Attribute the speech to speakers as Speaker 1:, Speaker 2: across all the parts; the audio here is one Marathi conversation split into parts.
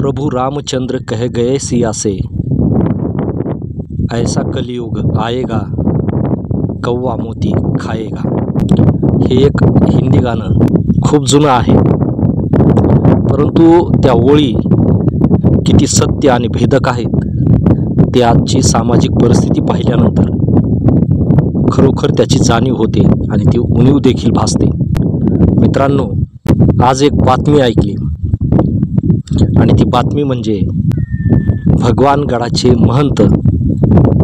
Speaker 1: प्रभु रामचंद्र कह गए सिया से, ऐसा कलियुग आएगा कौवा मोती खाएगा. हे एक हिंदी गाणं खूप जुनं आहे, परंतु त्या ओळी किती सत्य आणि भेदक आहेत ते आजची सामाजिक परिस्थिती पाहिल्यानंतर खरोखर त्याची जाणीव होते आणि ती उणीव देखील भासते. मित्रांनो, आज एक बातमी ऐकली आणि ती बातमी म्हणजे भगवानगडाचे महंत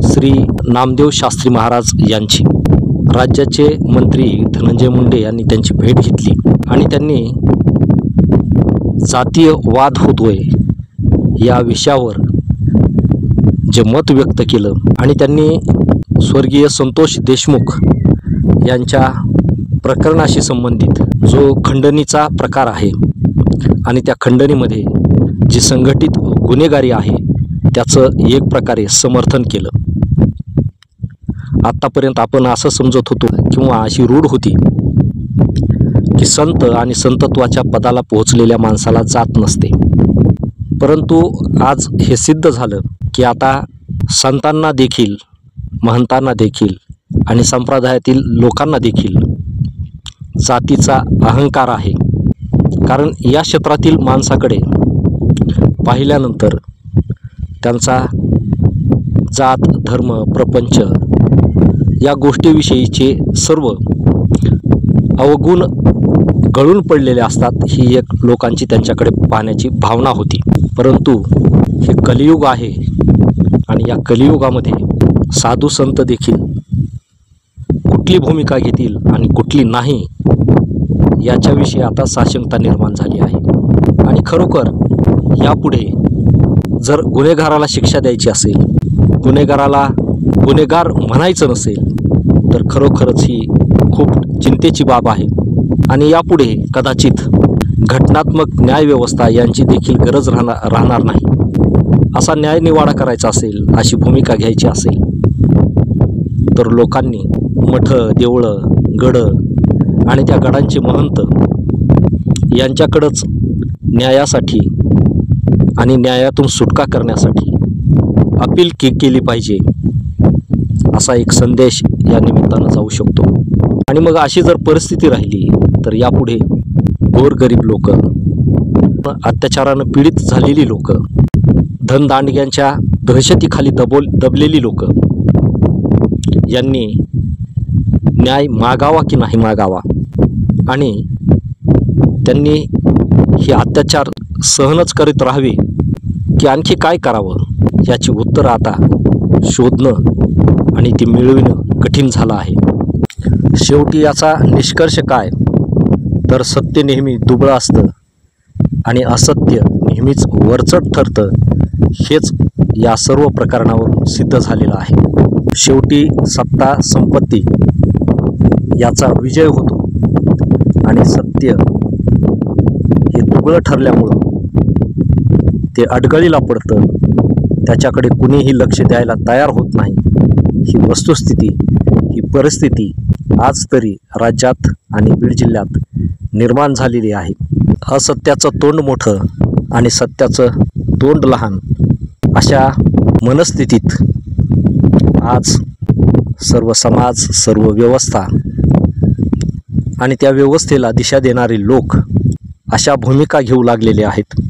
Speaker 1: श्री नामदेव शास्त्री महाराज यांची. राज्याचे मंत्री धनंजय मुंडे यांनी त्यांची भेट घेतली आणि त्यांनी जातीय वाद होतोय या विषयावर जे मत व्यक्त केलं आणि त्यांनी स्वर्गीय संतोष देशमुख यांच्या प्रकरणाशी संबंधित जो खंडणीचा प्रकार आहे आणि त्या खंडणीमध्ये जी संघटित गुन्हेगारी आहे त्याचं एक प्रकारे समर्थन केलं. आत्तापर्यंत आपण असं समजत होतो किंवा अशी रूढ होती की संत आणि संतत्वाच्या पदाला पोहोचलेल्या माणसाला जात नसते, परंतु आज हे सिद्ध झालं की आता संतांना देखील, महंतांना देखील आणि संप्रदायातील लोकांना देखील जातीचा अहंकार आहे. कारण या क्षेत्रातील माणसाकडे पाहिल्यानंतर त्यांचा जात, धर्म, प्रपंच या गोष्टीविषयीचे सर्व अवगुण गळून पडलेले असतात. ही एक लोकांची त्यांच्याकडे पाहण्याची भावना होती. परंतु हे कलियुग आहे आणि या कलियुगामध्ये साधू संत देखील कुठली भूमिका घेतील आणि कुठली नाही याच्याविषयी आता साशंकता निर्माण झाली आहे. आणि खरोखर यापुढे जर गुन्हेगाराला शिक्षा द्यायची असेल, गुन्हेगाराला गुन्हेगार म्हणायचं नसेल, तर खरोखरच ही खूप चिंतेची बाब आहे. आणि यापुढे कदाचित घटनात्मक न्यायव्यवस्था यांची देखील गरज राहणार नाही. असा न्यायनिवाडा करायचा असेल, अशी भूमिका घ्यायची असेल, तर लोकांनी मठं, देवळं, गडं आणि त्या गडांचे महंत यांच्याकडंच न्यायासाठी आणि न्यायातून सुटका करण्यासाठी अपील केली पाहिजे, असा एक संदेश या निमित्तानं जाऊ शकतो. आणि मग अशी जर परिस्थिती राहिली तर यापुढे गोरगरीब लोक, अत्याचारानं पीडित झालेली लोक, धनदांडग्यांच्या दहशतीखाली दबलेली लोक यांनी न्याय मागावा की नाही मागावा आणि त्यांनी हे अत्याचार सहनच करीत राहावे की आणखी काय करावं याची उत्तरं आता शोधणं आणि ती मिळविणं कठीण झालं आहे. शेवटी याचा निष्कर्ष काय, तर सत्य नेहमी दुबळं असतं आणि असत्य नेहमीच वरचढ ठरतं, हेच या सर्व प्रकरणावरून सिद्ध झालेलं आहे. शेवटी सत्ता संपत्ती याचा विजय होतो आणि सत्य हे दुबळं ठरल्यामुळं ते अडगळीला पडतं, त्याच्याकडे कुणीही लक्ष द्यायला तयार होत नाही. ही वस्तुस्थिती, ही परिस्थिती आज तरी राज्यात आणि बीड जिल्ह्यात निर्माण झालेली आहे. असत्याचं तोंड मोठं आणि सत्याचं तोंड लहान अशा मनस्थितीत आज सर्व समाज, सर्व व्यवस्था आणि त्या व्यवस्थेला दिशा देणारे लोक अशा भूमिका घेऊ लागलेले आहेत.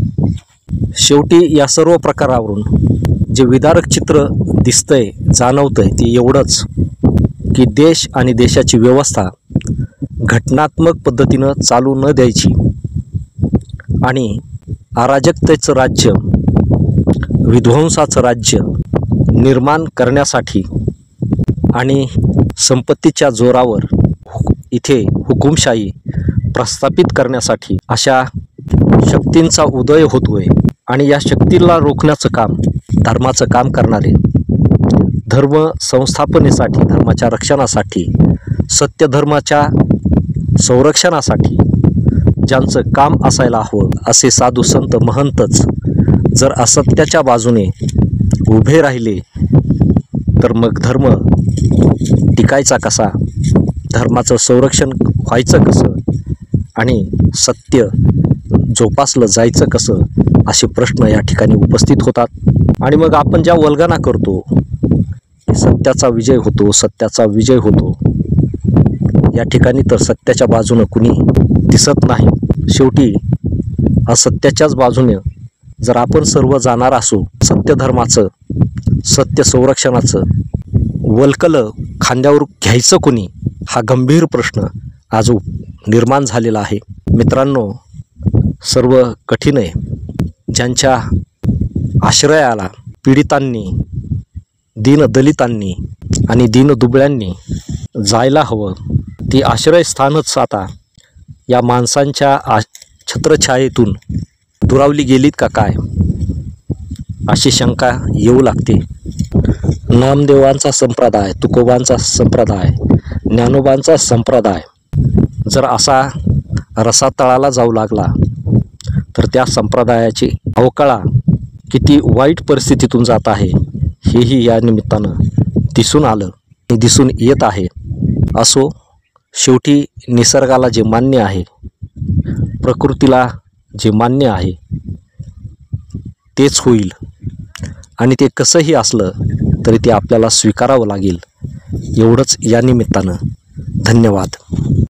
Speaker 1: शेवटी या सर्व प्रकारावरून जे विदारक चित्र दिसतंय, जाणवतंय ते एवढंच की देश आणि देशाची व्यवस्था घटनात्मक पद्धतीनं चालू न द्यायची आणि अराजकतेचं राज्य, विध्वंसाचं राज्य निर्माण करण्यासाठी आणि संपत्तीच्या जोरावर इथे हुकुमशाही प्रस्थापित करण्यासाठी अशा शक्तींचा उदय होतोय. आणि या शक्तीला रोखण्याचं काम धर्माचं काम करणारे, धर्म संस्थापनेसाठी, धर्माच्या रक्षणासाठी, सत्यधर्माच्या संरक्षणासाठी ज्यांचं काम असायला हवं असे साधू संत महंतच जर असत्याच्या बाजूने उभे राहिले तर मग धर्म टिकायचा कसा, धर्माचं संरक्षण व्हायचं कसं आणि सत्य जोपासलं जायचं कसं असे प्रश्न या ठिकाणी उपस्थित होतात। आणि मग आपण ज्या वल्गना करतो, सत्याचा विजय होतो, सत्याचा विजय होतो, या ठिकाणी तर सत्याच्या बाजूनं कुणी दिसत नाही। शेवटी असत्याच्याच बाजूने जर आपण सर्व जाणार असू, सत्यधर्माचं, सत्य संरक्षणाचं वल्कलं खांद्यावर घ्यायचं कोणी, हा गंभीर प्रश्न आज निर्माण झालेला आहे। मित्रांनो, सर्व कठीण आहे। ज्यांच्या आश्रयाला पीडितांनी, दीनदलितांनी आणि दीनदुबळ्यांनी जायला हवं, ती आश्रयस्थानच आता या माणसांच्या छत्रछायेतून दुरावली गेलीत का काय, अशी शंका येऊ लागते। नामदेवांचा संप्रदाय, तुकोबांचा संप्रदाय, ज्ञानोबांचा संप्रदाय जर असा रसातळाला जाऊ लागला तर त्या संप्रदायाची अवकळा किती वाईट परिस्थितीतून जात आहे हेही या निमित्तानं दिसून आलं, दिसून येत आहे। असो, शेवटी निसर्गाला जे मान्य आहे, प्रकृतीला जे मान्य आहे तेच होईल, आणि ते कसंही असलं तरी ते आपल्याला स्वीकारावं लागेल। एवढंच या निमित्तानं। धन्यवाद।